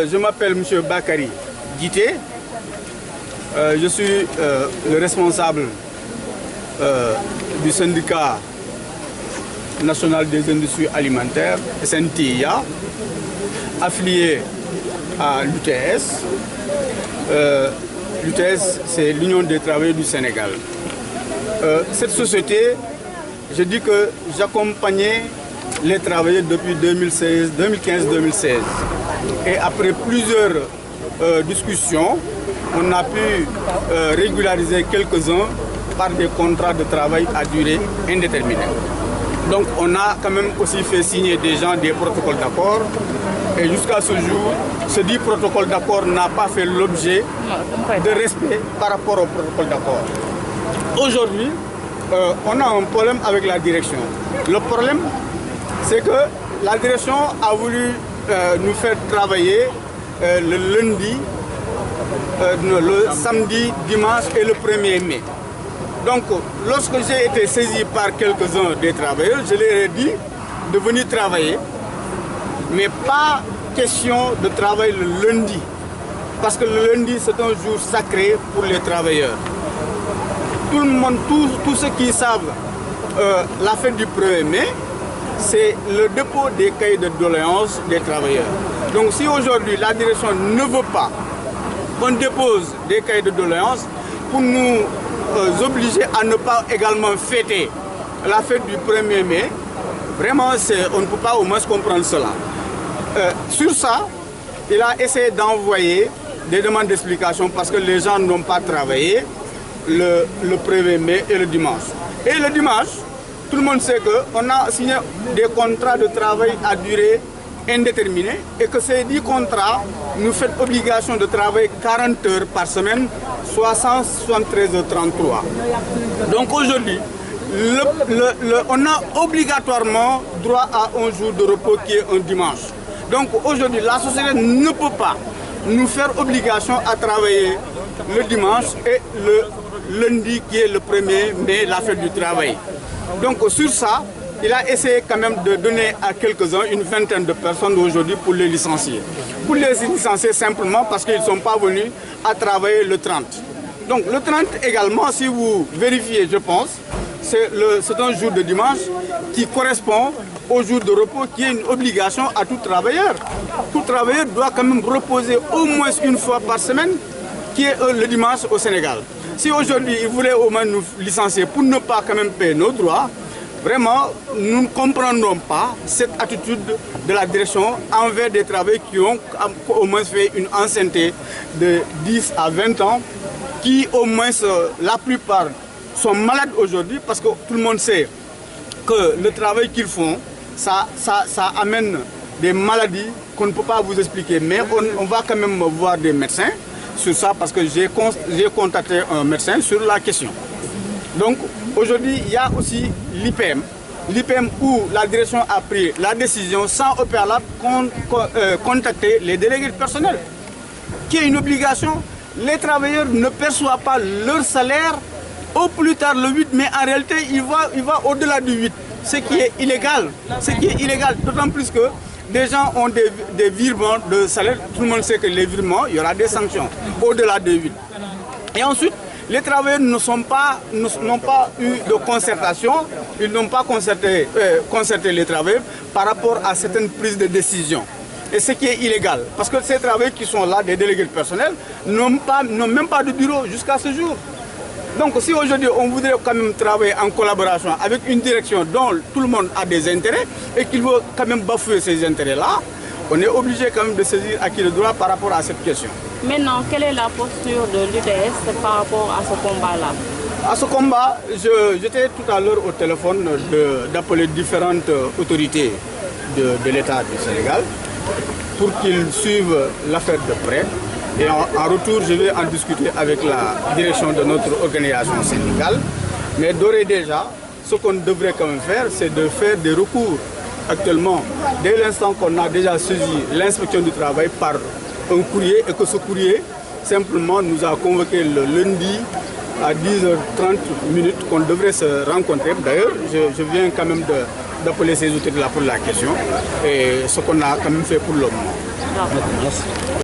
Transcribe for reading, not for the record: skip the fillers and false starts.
je m'appelle M. Bakary Guité. Je suis le responsable du syndicat national des industries alimentaires, SNTIA, affilié à l'UTS. L'UTS, c'est l'Union des travailleurs du Sénégal. Cette société, je dis que j'accompagnais les travailleurs depuis 2015-2016. Et après plusieurs discussions, on a pu régulariser quelques-uns par des contrats de travail à durée indéterminée. Donc on a quand même aussi fait signer des gens des protocoles d'accord. Et jusqu'à ce jour, ce dit protocole d'accord n'a pas fait l'objet de respect par rapport au protocole d'accord. Aujourd'hui, on a un problème avec la direction. Le problème, c'est que la direction a voulu nous faire travailler le lundi, le samedi, dimanche et le 1er mai. Donc, lorsque j'ai été saisi par quelques-uns des travailleurs, je leur ai dit de venir travailler, mais pas question de travailler le lundi, parce que le lundi, c'est un jour sacré pour les travailleurs. Tout le monde, tous ceux qui savent la fête du 1er mai, c'est le dépôt des cahiers de doléances des travailleurs. Donc si aujourd'hui la direction ne veut pas qu'on dépose des cahiers de doléances pour nous obliger à ne pas également fêter la fête du 1er mai, vraiment on ne peut pas au moins comprendre cela. Sur ça, il a essayé d'envoyer des demandes d'explication parce que les gens n'ont pas travaillé le 1er mai et le dimanche. Et le dimanche, tout le monde sait qu'on a signé des contrats de travail à durée indéterminée et que ces 10 contrats nous font obligation de travailler 40 heures par semaine, soit 173h33. Donc aujourd'hui, on a obligatoirement droit à un jour de repos qui est un dimanche. Donc aujourd'hui, la société ne peut pas nous faire obligation à travailler le dimanche et le lundi qui est le 1er mai, la fête du travail. Donc sur ça, il a essayé quand même de donner à quelques-uns, une vingtaine de personnes aujourd'hui pour les licencier. Pour les licencier simplement parce qu'ils ne sont pas venus à travailler le 30. Donc le 30 également, si vous vérifiez, je pense, c'est un jour de dimanche qui correspond au jour de repos qui est une obligation à tout travailleur. Tout travailleur doit quand même reposer au moins une fois par semaine, qui est le dimanche au Sénégal. Si aujourd'hui ils voulaient au moins nous licencier pour ne pas quand même payer nos droits, vraiment nous ne comprendrons pas cette attitude de la direction envers des travailleurs qui ont au moins fait une ancienneté de 10 à 20 ans, qui au moins la plupart sont malades aujourd'hui parce que tout le monde sait que le travail qu'ils font, ça amène des maladies qu'on ne peut pas vous expliquer. Mais on va quand même voir des médecins sur ça parce que j'ai contacté un médecin sur la question. Donc aujourd'hui, il y a aussi l'IPM. L'IPM où la direction a pris la décision sans au préalable contacter les délégués du personnel, qui est une obligation. Les travailleurs ne perçoivent pas leur salaire au plus tard le 8, mais en réalité, il va au-delà du 8, ce qui est illégal. Ce qui est illégal, d'autant plus que des gens ont des virements de salaire. Tout le monde sait que les virements, il y aura des sanctions au-delà de 8. Et ensuite, les travailleurs n'ont pas eu de concertation, ils n'ont pas concerté les travailleurs par rapport à certaines prises de décision. Et ce qui est illégal, parce que ces travailleurs qui sont là, des délégués personnels, n'ont même pas de bureau jusqu'à ce jour. Donc si aujourd'hui on voudrait quand même travailler en collaboration avec une direction dont tout le monde a des intérêts et qu'il veut quand même bafouer ces intérêts-là, on est obligé quand même de saisir acquis le droit par rapport à cette question. Maintenant, quelle est la posture de l'UTS par rapport à ce combat-là? À ce combat, j'étais tout à l'heure au téléphone d'appeler différentes autorités de l'État du Sénégal pour qu'ils suivent l'affaire de près. Et en retour, je vais en discuter avec la direction de notre organisation syndicale. Mais d'ores et déjà, ce qu'on devrait quand même faire, c'est de faire des recours. Actuellement, dès l'instant qu'on a déjà saisi l'inspection du travail par un courrier et que ce courrier simplement nous a convoqué le lundi à 10h30 qu'on devrait se rencontrer. D'ailleurs, je viens quand même d'appeler ces autorités-là pour la question et ce qu'on a quand même fait pour le moment. Merci.